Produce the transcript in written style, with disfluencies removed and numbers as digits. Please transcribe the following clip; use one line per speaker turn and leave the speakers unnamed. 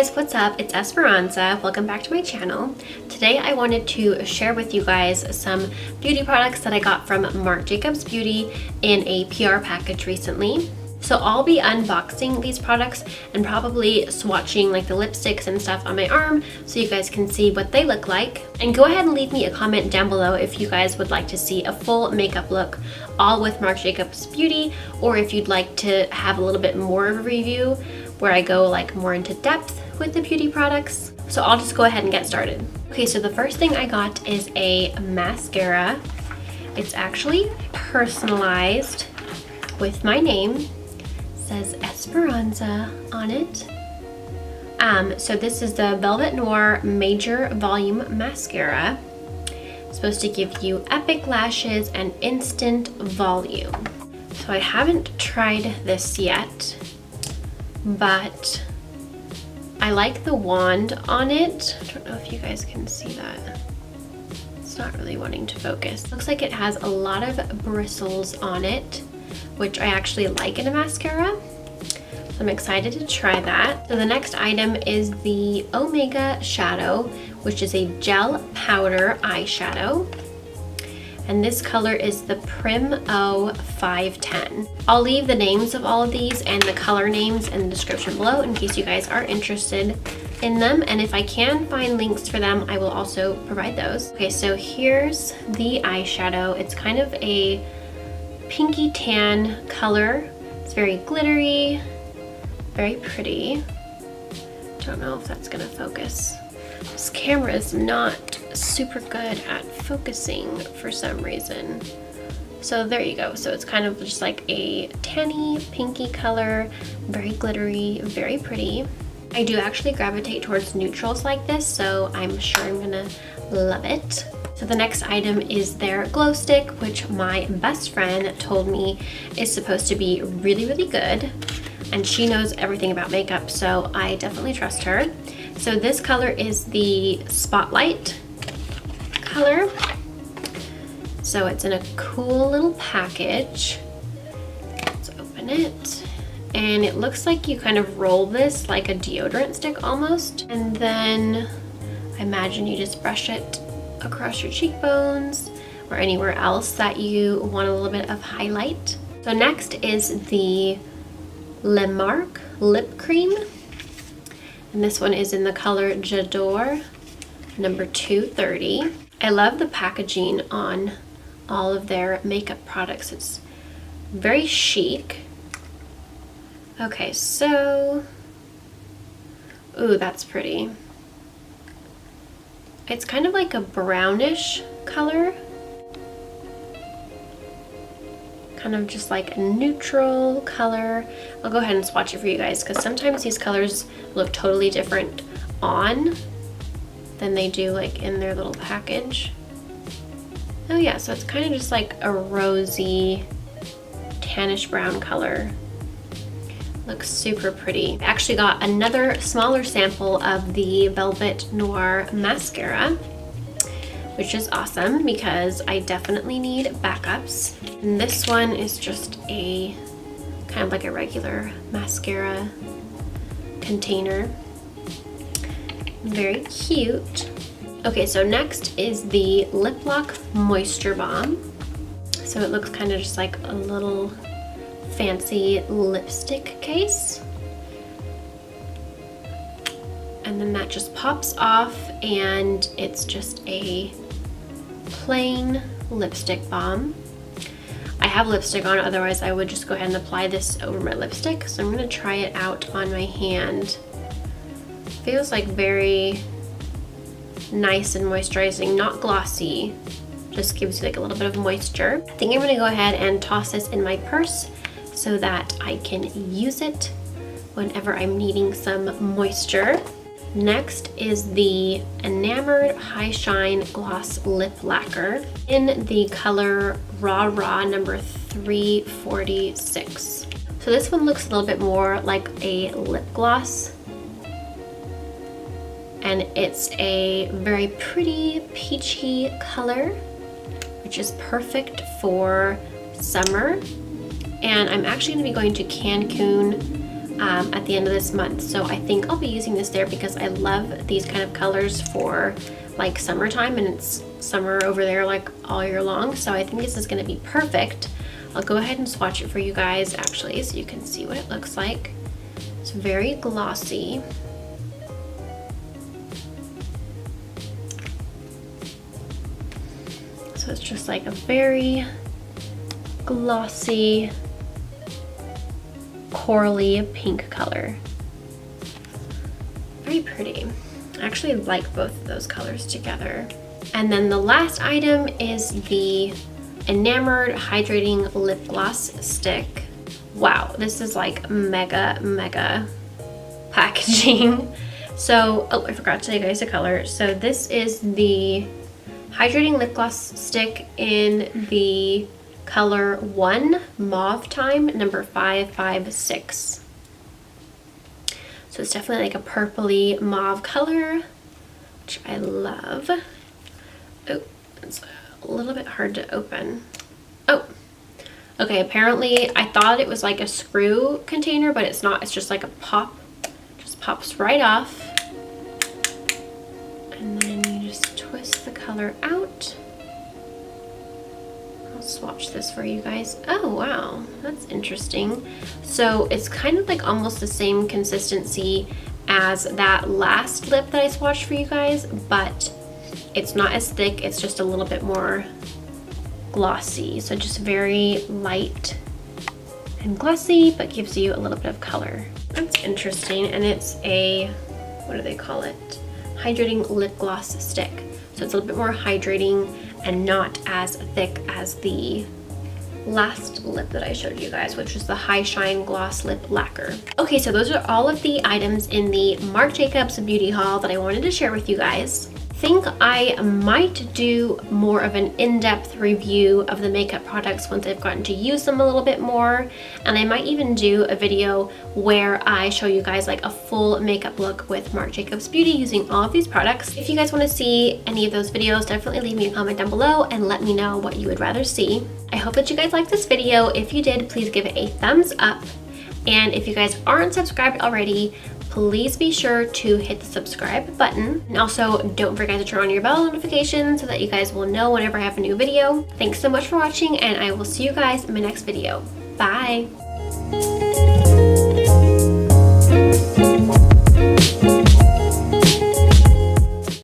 guys, what's up? It's Esperanza. Welcome back to my channel. Today I wanted to share with you guys some beauty products that I got from Marc Jacobs Beauty in a PR package recently. So I'll be unboxing these products and probably swatching like the lipsticks and stuff on my arm so you guys can see what they look like. And go ahead and leave me a comment down below if you guys would like to see a full makeup look all with Marc Jacobs Beauty, or if you'd like to have a little bit more of a review where I go like more into depth with the beauty products. So I'll just go ahead and get started. Okay, so the first thing I got is a mascara. It's actually personalized with my name. Says Esperanza on it. So this is the Velvet Noir Major Volume Mascara. It's supposed to give you epic lashes and instant volume. So I haven't tried this yet, but I like the wand on it. I don't know if you guys can see that. It's not really wanting to focus. Looks like it has a lot of bristles on it, which I actually like in a mascara. So I'm excited to try that. So the next item is the Omega Shadow, which is a gel powder eyeshadow. And this color is the Prim O 510. I'll leave the names of all of these and the color names in the description below in case you guys are interested in them. And if I can find links for them, I will also provide those. Okay, so here's the eyeshadow. It's kind of a pinky tan color. It's very glittery, very pretty. Don't know if that's gonna focus. This camera is not super good at focusing for some reason. So there you go. So it's kind of just like a tanny pinky color, very glittery, very pretty. I do actually gravitate towards neutrals like this, so I'm sure I'm gonna love it. So the next item is their glow stick, which my best friend told me is supposed to be really, really good. And she knows everything about makeup, so I definitely trust her. So this color is the Spotlight color. So it's in a cool little package. Let's open it. And it looks like you kind of roll this like a deodorant stick almost. And then I imagine you just brush it across your cheekbones or anywhere else that you want a little bit of highlight. So next is the Le Marc lip cream, and this one is in the color J'adore number 230. I love the packaging on all of their makeup products. It's very chic. Okay, so ooh, that's pretty. It's kind of like a brownish color. Kind of just like a neutral color. I'll go ahead and swatch it for you guys because sometimes these colors look totally different on than they do like in their little package. Oh yeah, so it's kind of just like a rosy, tannish brown color. Looks super pretty. I actually got another smaller sample of the Velvet Noir mascara, which is awesome because I definitely need backups. And this one is just a kind of like a regular mascara container. Very cute. Okay, so next is the Lip Lock Moisture Balm. So it looks kind of just like a little fancy lipstick case. And then that just pops off and it's just a plain lipstick balm. I have lipstick on, otherwise I would just go ahead and apply this over my lipstick. So I'm gonna try it out on my hand. Feels like very nice and moisturizing, not glossy. Just gives you like a little bit of moisture. I think I'm gonna go ahead and toss this in my purse so that I can use it whenever I'm needing some moisture. Next is the Enamored High Shine Gloss Lip Lacquer in the color Raw Raw number 346. So this one looks a little bit more like a lip gloss. And it's a very pretty peachy color, which is perfect for summer. And I'm actually gonna be going to Cancun at the end of this month. So I think I'll be using this there because I love these kind of colors for like summertime, and it's summer over there like all year long. So I think this is gonna be perfect. I'll go ahead and swatch it for you guys actually so you can see what it looks like. It's very glossy. So it's just like a very glossy, corally pink color. Very pretty. I actually like both of those colors together. And then the last item is the Enamored Hydrating Lip Gloss Stick. Wow, this is like mega packaging. So, oh, I forgot to tell you guys the color. So this is the Hydrating Lip Gloss Stick in the color 1 Mauve Time, number 556. So it's definitely like a purpley mauve color, which I love. Oh, it's a little bit hard to open. Oh, okay, apparently I thought it was like a screw container, but it's not. It's just like a pop. Just pops right off. And then you just twist the color out. I'll swatch this for you guys. Oh wow, that's interesting. So it's kind of like almost the same consistency as that last lip that I swatched for you guys, but it's not as thick. It's just a little bit more glossy. So just very light and glossy, but gives you a little bit of color. That's interesting. And it's a, what do they call it? Hydrating lip gloss stick. So it's a little bit more hydrating and not as thick as the last lip that I showed you guys, which is the High Shine Gloss Lip Lacquer. Okay, so those are all of the items in the Marc Jacobs Beauty haul that I wanted to share with you guys. Think I might do more of an in-depth review of the makeup products once I've gotten to use them a little bit more, and I might even do a video where I show you guys like a full makeup look with Marc Jacobs Beauty using all of these products. If you guys want to see any of those videos, definitely leave me a comment down below and let me know what you would rather see. I hope that you guys liked this video. If you did, please give it a thumbs up, and if you guys aren't subscribed already, please be sure to hit the subscribe button. And also don't forget to turn on your bell notifications so that you guys will know whenever I have a new video. Thanks so much for watching, and I will see you guys in my next video. Bye!